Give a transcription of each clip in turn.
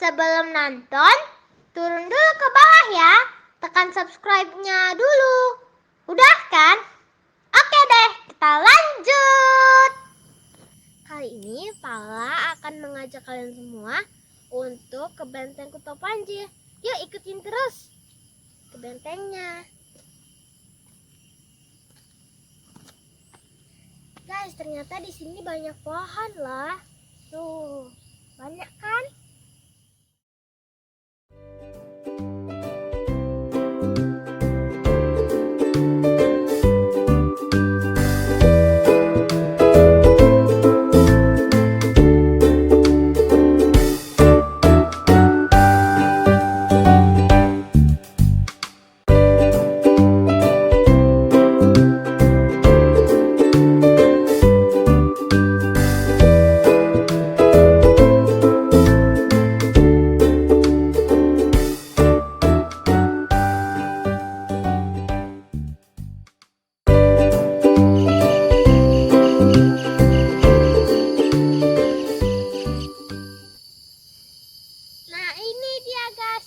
Sebelum nonton, turun dulu ke bawah ya. Tekan subscribe-nya dulu. Udah kan? Oke deh, kita lanjut. Kali ini Pala akan mengajak kalian semua untuk ke Benteng Kuto Panji. Yuk ikutin terus ke bentengnya. Guys, ternyata di sini banyak pohon lah. Tuh, banyak kan?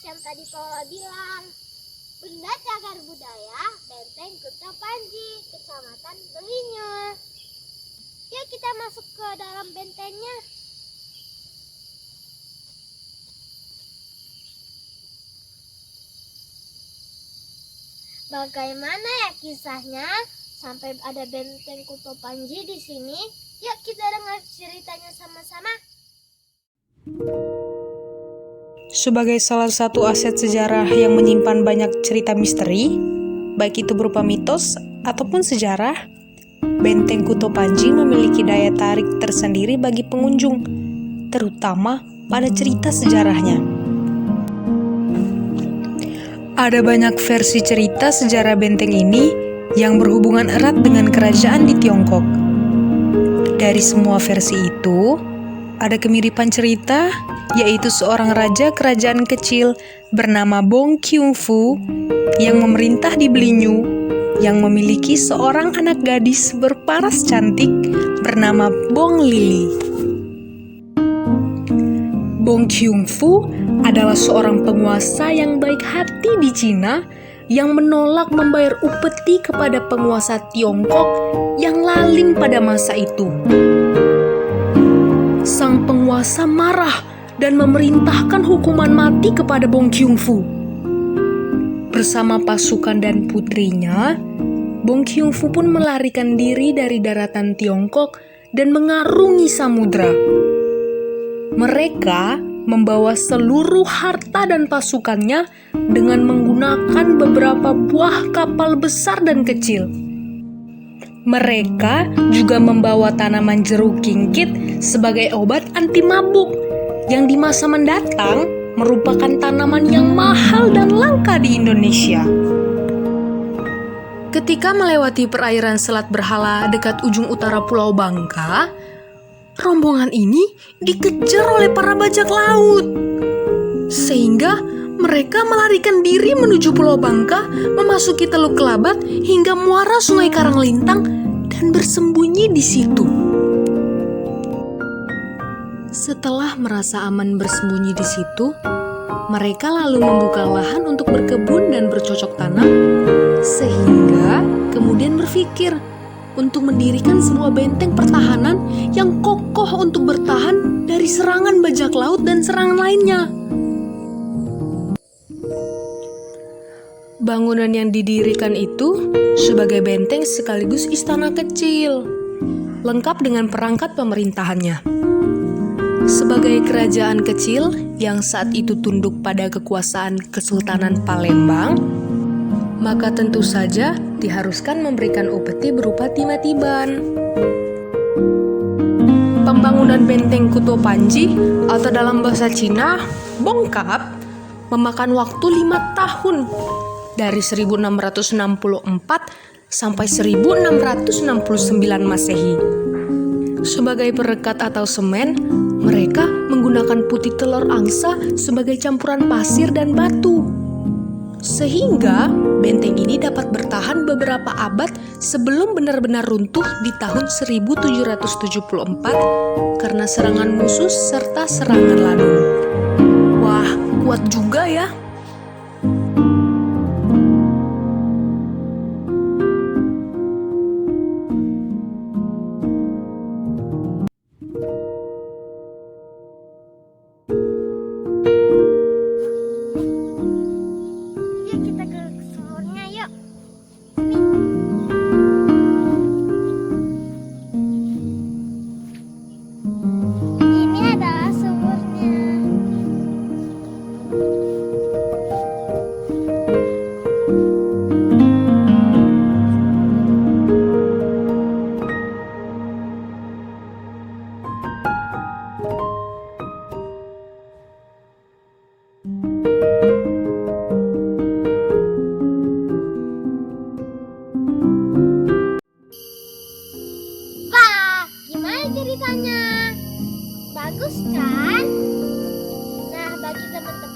Yang tadi Paula bilang, Benda Cagar Budaya Benteng Kuto Panji, Kecamatan Belinyo. Yuk kita masuk ke dalam bentengnya. Bagaimana ya kisahnya sampai ada Benteng Kuto Panji di sini? Yuk kita dengar ceritanya sama-sama. Sebagai salah satu aset sejarah yang menyimpan banyak cerita misteri, baik itu berupa mitos ataupun sejarah, Benteng Kuto Panji memiliki daya tarik tersendiri bagi pengunjung, terutama pada cerita sejarahnya. Ada banyak versi cerita sejarah benteng ini yang berhubungan erat dengan kerajaan di Tiongkok. Dari semua versi itu, ada kemiripan cerita, yaitu seorang raja kerajaan kecil bernama Bong Qiufu yang memerintah di Belinyu, yang memiliki seorang anak gadis berparas cantik bernama Bong Lili. Bong Qiufu adalah seorang penguasa yang baik hati di Cina yang menolak membayar upeti kepada penguasa Tiongkok yang lalim pada masa itu. Sang penguasa marah dan memerintahkan hukuman mati kepada Bong Qiufu. Bersama pasukan dan putrinya, Bong Qiufu pun melarikan diri dari daratan Tiongkok dan mengarungi samudra. Mereka membawa seluruh harta dan pasukannya dengan menggunakan beberapa buah kapal besar dan kecil. Mereka juga membawa tanaman jeruk kingkit sebagai obat anti mabuk, yang di masa mendatang merupakan tanaman yang mahal dan langka di Indonesia. Ketika melewati perairan Selat Berhala dekat ujung utara Pulau Bangka, rombongan ini dikejar oleh para bajak laut. Sehingga mereka melarikan diri menuju Pulau Bangka, memasuki Teluk Kelabat hingga muara Sungai Karanglintang dan bersembunyi di situ. Setelah merasa aman bersembunyi di situ, mereka lalu membuka lahan untuk berkebun dan bercocok tanam, sehingga kemudian berpikir untuk mendirikan sebuah benteng pertahanan yang kokoh untuk bertahan dari serangan bajak laut dan serangan lainnya. Bangunan yang didirikan itu sebagai benteng sekaligus istana kecil, lengkap dengan perangkat pemerintahannya. Sebagai kerajaan kecil yang saat itu tunduk pada kekuasaan Kesultanan Palembang, maka tentu saja diharuskan memberikan upeti berupa timah-tiban. Pembangunan Benteng Kuto Panji atau dalam bahasa Cina, Bongkap, memakan waktu 5 tahun dari 1664 sampai 1669 Masehi. Sebagai perekat atau semen, mereka menggunakan putih telur angsa sebagai campuran pasir dan batu. Sehingga benteng ini dapat bertahan beberapa abad sebelum benar-benar runtuh di tahun 1774 karena serangan musuh serta serangan Landung. kuat juga ya. Yuk kita ke sumurnya yuk. Ini adalah sumurnya. Wah, gimana ceritanya? Bagus kan? Nah, bagi teman-teman